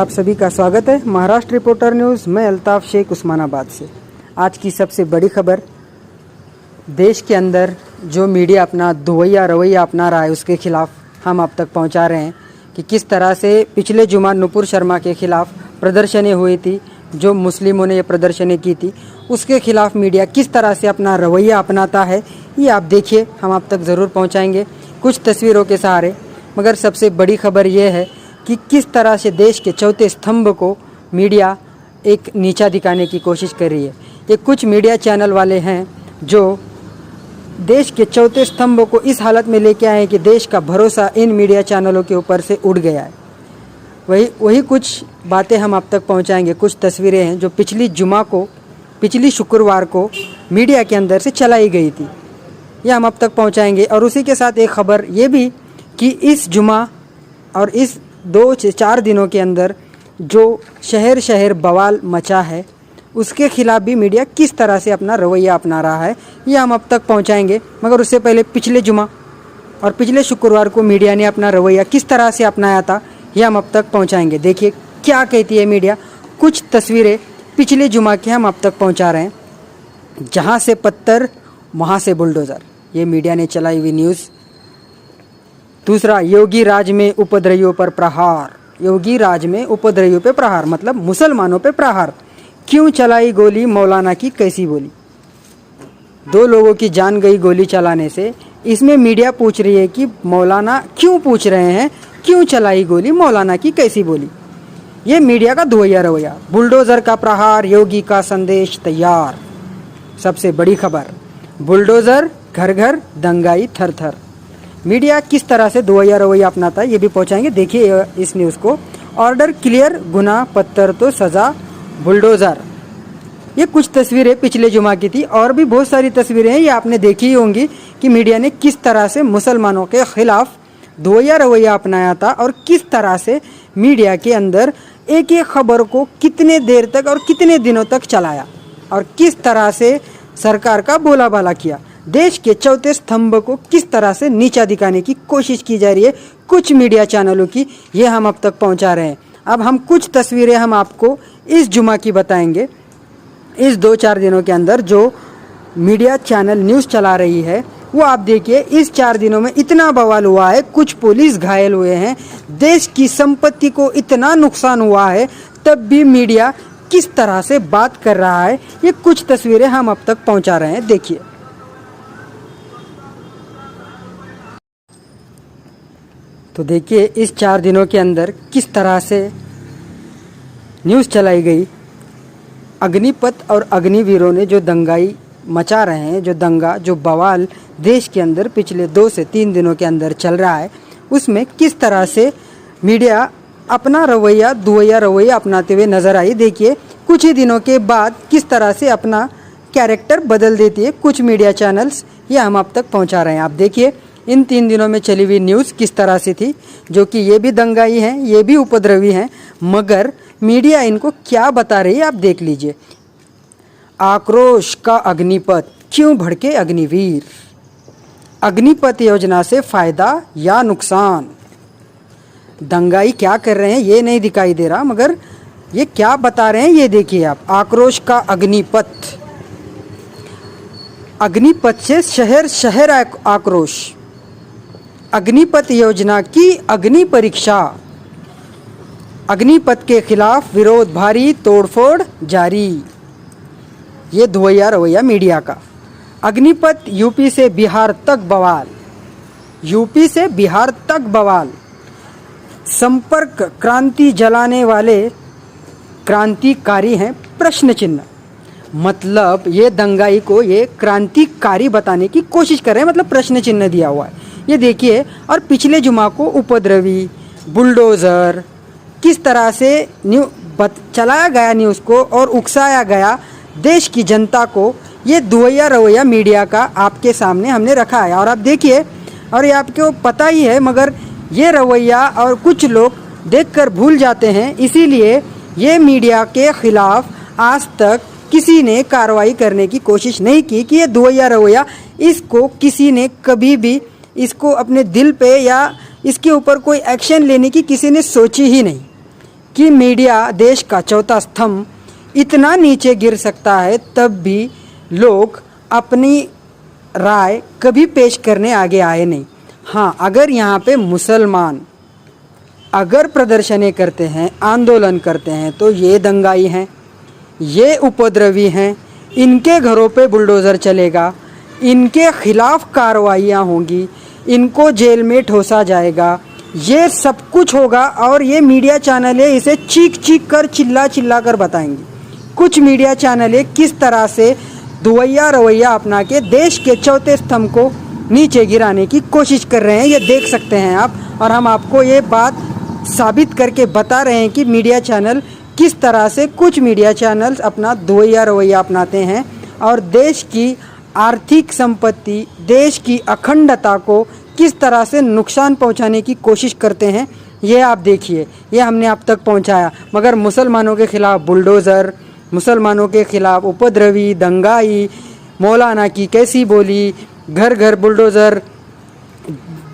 आप सभी का स्वागत है महाराष्ट्र रिपोर्टर न्यूज़। मैं अल्ताफ शेख उस्मानाबाद से। आज की सबसे बड़ी खबर, देश के अंदर जो मीडिया अपना दुवैया रवैया अपना रहा है उसके खिलाफ हम आप तक पहुंचा रहे हैं कि किस तरह से पिछले जुमा नुपुर शर्मा के खिलाफ प्रदर्शनी हुई थी, जो मुस्लिमों ने ये प्रदर्शनी की थी, उसके खिलाफ मीडिया किस तरह से अपना रवैया अपनाता है, ये आप देखिए, हम आप तक ज़रूर पहुँचाएँगे कुछ तस्वीरों के सहारे। मगर सबसे बड़ी खबर ये है कि किस तरह से देश के चौथे स्तंभ को मीडिया एक नीचा दिखाने की कोशिश कर रही है। ये कुछ मीडिया चैनल वाले हैं जो देश के चौथे स्तंभ को इस हालत में लेके आए हैं कि देश का भरोसा इन मीडिया चैनलों के ऊपर से उड़ गया है। वही कुछ बातें हम आप तक पहुंचाएंगे। कुछ तस्वीरें हैं जो पिछली शुक्रवार को मीडिया के अंदर से चलाई गई थी, ये हम आप तक पहुंचाएंगे। और उसी के साथ एक खबर ये भी कि इस जुमा और इस 2 से 4 दिनों के अंदर जो शहर शहर बवाल मचा है उसके खिलाफ भी मीडिया किस तरह से अपना रवैया अपना रहा है, ये हम अब तक पहुंचाएंगे। मगर उससे पहले पिछले जुमा और पिछले शुक्रवार को मीडिया ने अपना रवैया किस तरह से अपनाया था, ये हम अब तक पहुंचाएंगे। देखिए क्या कहती है मीडिया। कुछ तस्वीरें पिछले जुमा के हम अब तक पहुंचा रहे हैं। जहां से पत्थर वहां से बुलडोज़र, ये मीडिया ने चलाई हुई न्यूज़। दूसरा, योगी राज में उपद्रवियों पर प्रहार। योगी राज में उपद्रवियों पे प्रहार मतलब मुसलमानों पे प्रहार। क्यों चलाई गोली, मौलाना की कैसी बोली। 2 लोगों की जान गई गोली चलाने से। इसमें मीडिया पूछ रही है कि मौलाना क्यों पूछ रहे हैं, क्यों चलाई गोली, मौलाना की कैसी बोली। ये मीडिया का दुवैया रवैया। बुलडोज़र का प्रहार, योगी का संदेश तैयार। सबसे बड़ी खबर, बुलडोज़र घर घर, दंगाई थर थर। मीडिया किस तरह से दुवैया रवैया अपनाता है ये भी पहुंचाएंगे। देखिए इस न्यूज़ को। ऑर्डर क्लियर, गुनाह पत्थर तो सज़ा बुलडोज़र। ये कुछ तस्वीरें पिछले जुमा की थी और भी बहुत सारी तस्वीरें हैं, ये आपने देखी ही होंगी कि मीडिया ने किस तरह से मुसलमानों के खिलाफ दुवैया रवैया अपनाया था और किस तरह से मीडिया के अंदर एक एक खबर को कितने देर तक और कितने दिनों तक चलाया और किस तरह से सरकार का बोला बाला किया। देश के चौथे स्तंभ को किस तरह से नीचा दिखाने की कोशिश की जा रही है कुछ मीडिया चैनलों की, ये हम अब तक पहुंचा रहे हैं। अब हम कुछ तस्वीरें हम आपको इस जुमा की बताएंगे। इस 2-4 दिनों के अंदर जो मीडिया चैनल न्यूज़ चला रही है वो आप देखिए। इस 4 दिनों में इतना बवाल हुआ है, कुछ पुलिस घायल हुए हैं, देश की संपत्ति को इतना नुकसान हुआ है, तब भी मीडिया किस तरह से बात कर रहा है, ये कुछ तस्वीरें हम अब तक पहुंचा रहे हैं। देखिए तो देखिए इस 4 दिनों के अंदर किस तरह से न्यूज़ चलाई गई। अग्निपथ और अग्निवीरों ने जो दंगाई मचा रहे हैं, जो दंगा, जो बवाल देश के अंदर पिछले 2 से 3 दिनों के अंदर चल रहा है, उसमें किस तरह से मीडिया अपना रवैया दुवैया रवैया अपनाते हुए नज़र आई। देखिए कुछ ही दिनों के बाद किस तरह से अपना कैरेक्टर बदल देती है कुछ मीडिया चैनल्स, ये हम आप तक पहुंचा रहे हैं। आप देखिए इन 3 दिनों में चली हुई न्यूज़ किस तरह से थी, जो कि ये भी दंगाई हैं, ये भी उपद्रवी हैं, मगर मीडिया इनको क्या बता रही है आप देख लीजिए। आक्रोश का अग्निपथ, क्यों भड़के अग्निवीर। अग्निपथ योजना से फ़ायदा या नुकसान। दंगाई क्या कर रहे हैं ये नहीं दिखाई दे रहा, मगर ये क्या बता रहे हैं ये देखिए आप। आक्रोश का अग्निपथ, अग्निपथ से शहर शहर आक्रोश। अग्निपथ योजना की अग्नि परीक्षा। अग्निपथ के खिलाफ विरोध भारी, तोड़फोड़ जारी। ये दुवैया रवैया मीडिया का। अग्निपथ यूपी से बिहार तक बवाल। यूपी से बिहार तक बवाल। संपर्क क्रांति जलाने वाले क्रांतिकारी हैं, प्रश्न चिन्ह। मतलब ये दंगाई को ये क्रांतिकारी बताने की कोशिश कर रहे हैं, मतलब प्रश्न चिन्ह दिया हुआ है, ये देखिए। और पिछले जुमा को उपद्रवी, बुलडोज़र, किस तरह से चलाया गया न्यूज़ को और उकसाया गया देश की जनता को, ये दुवैया रवैया मीडिया का आपके सामने हमने रखा है। और आप देखिए, और ये आपको पता ही है, मगर ये रवैया और कुछ लोग देखकर भूल जाते हैं, इसीलिए ये मीडिया के खिलाफ आज तक किसी ने कार्रवाई करने की कोशिश नहीं की कि ये दुवैया रवैया, इसको किसी ने कभी भी इसको अपने दिल पे या इसके ऊपर कोई एक्शन लेने की किसी ने सोची ही नहीं। कि मीडिया देश का चौथा स्तंभ इतना नीचे गिर सकता है, तब भी लोग अपनी राय कभी पेश करने आगे आए नहीं। हाँ, अगर यहाँ पे मुसलमान अगर प्रदर्शनें करते हैं, आंदोलन करते हैं, तो ये दंगाई हैं, ये उपद्रवी हैं, इनके घरों पे बुलडोज़र चलेगा, इनके खिलाफ कार्रवाइयाँ होंगी, इनको जेल में ठोसा जाएगा, ये सब कुछ होगा। और ये मीडिया चैनल है, इसे चीख चीख कर चिल्ला चिल्ला कर बताएंगी। कुछ मीडिया चैनल है किस तरह से दुवैया रवैया अपना के देश के चौथे स्तंभ को नीचे गिराने की कोशिश कर रहे हैं, ये देख सकते हैं आप। और हम आपको ये बात साबित करके बता रहे हैं कि मीडिया चैनल किस तरह से, कुछ मीडिया चैनल्स अपना दुवैया रवैया अपनाते हैं और देश की आर्थिक संपत्ति, देश की अखंडता को किस तरह से नुकसान पहुंचाने की कोशिश करते हैं। ये आप देखिए, ये हमने अब तक पहुंचाया। मगर मुसलमानों के खिलाफ बुलडोज़र, मुसलमानों के खिलाफ उपद्रवी, दंगाई, मौलाना की कैसी बोली, घर घर बुलडोज़र,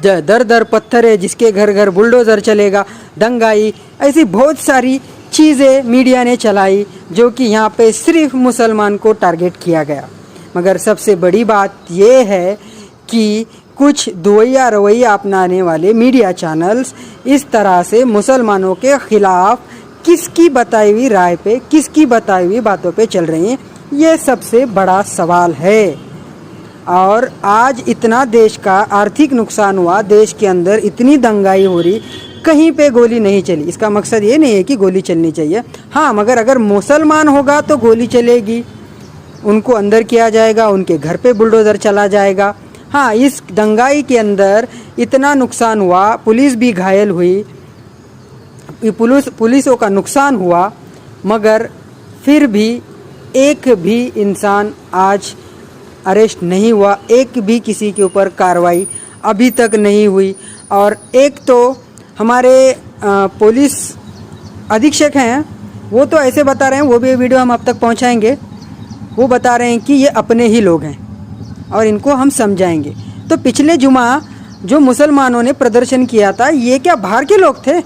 दर दर पत्थर है जिसके घर घर बुलडोज़र चलेगा, दंगाई, ऐसी बहुत सारी चीज़ें मीडिया ने चलाई जो कि यहाँ पे सिर्फ मुसलमान को टारगेट किया गया। मगर सबसे बड़ी बात ये है कि कुछ दुवैया रवैया अपनाने वाले मीडिया चैनल्स इस तरह से मुसलमानों के खिलाफ किसकी बताई हुई राय पे, किसकी बताई हुई बातों पे चल रही हैं, ये सबसे बड़ा सवाल है। और आज इतना देश का आर्थिक नुकसान हुआ, देश के अंदर इतनी दंगाई हो रही, कहीं पे गोली नहीं चली। इसका मकसद ये नहीं है कि गोली चलनी चाहिए, हाँ, मगर अगर मुसलमान होगा तो गोली चलेगी, उनको अंदर किया जाएगा, उनके घर पे बुलडोज़र चला जाएगा। हाँ, इस दंगाई के अंदर इतना नुकसान हुआ, पुलिस भी घायल हुई, पुलिसों का नुकसान हुआ, मगर फिर भी एक भी इंसान आज अरेस्ट नहीं हुआ, एक भी किसी के ऊपर कार्रवाई अभी तक नहीं हुई। और एक तो हमारे पुलिस अधीक्षक हैं, वो तो ऐसे बता रहे हैं, वो भी वीडियो हम अब तक पहुंचाएंगे, वो बता रहे हैं कि ये अपने ही लोग हैं और इनको हम समझाएंगे। तो पिछले जुमा जो मुसलमानों ने प्रदर्शन किया था, ये क्या बाहर के लोग थे?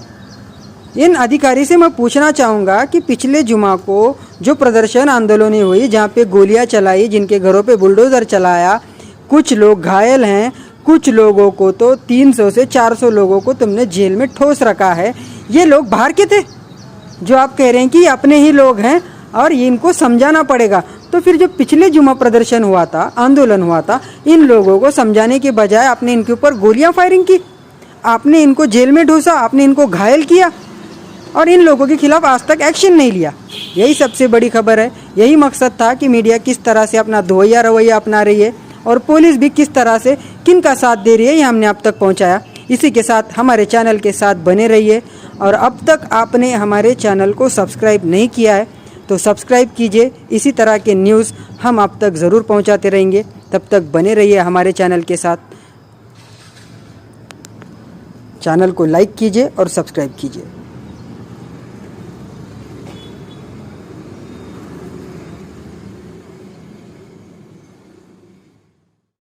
इन अधिकारी से मैं पूछना चाहूँगा कि पिछले जुमा को जो प्रदर्शन आंदोलनें हुई, जहाँ पे गोलियाँ चलाई, जिनके घरों पे बुलडोज़र चलाया, कुछ लोग घायल हैं, कुछ लोगों को तो 300 से 400 लोगों को तुमने जेल में ठोस रखा है, ये लोग बाहर के थे जो आप कह रहे हैं कि ये अपने ही लोग हैं और ये इनको समझाना पड़ेगा। तो फिर जो पिछले जुमा प्रदर्शन हुआ था, आंदोलन हुआ था, इन लोगों को समझाने के बजाय आपने इनके ऊपर गोलियां फायरिंग की, आपने इनको जेल में ढूंसा, आपने इनको घायल किया और इन लोगों के खिलाफ आज तक एक्शन नहीं लिया। यही सबसे बड़ी खबर है, यही मकसद था कि मीडिया किस तरह से अपना दुवैया रवैया अपना रही है और पुलिस भी किस तरह से किन का साथ दे रही है, ये हमने अब तक पहुंचाया। इसी के साथ हमारे चैनल के साथ बने रहिए और अब तक आपने हमारे चैनल को सब्सक्राइब नहीं किया है तो सब्सक्राइब कीजिए। इसी तरह के न्यूज़ हम आप तक ज़रूर पहुंचाते रहेंगे, तब तक बने रहिए हमारे चैनल के साथ। चैनल को लाइक कीजिए और सब्सक्राइब कीजिए।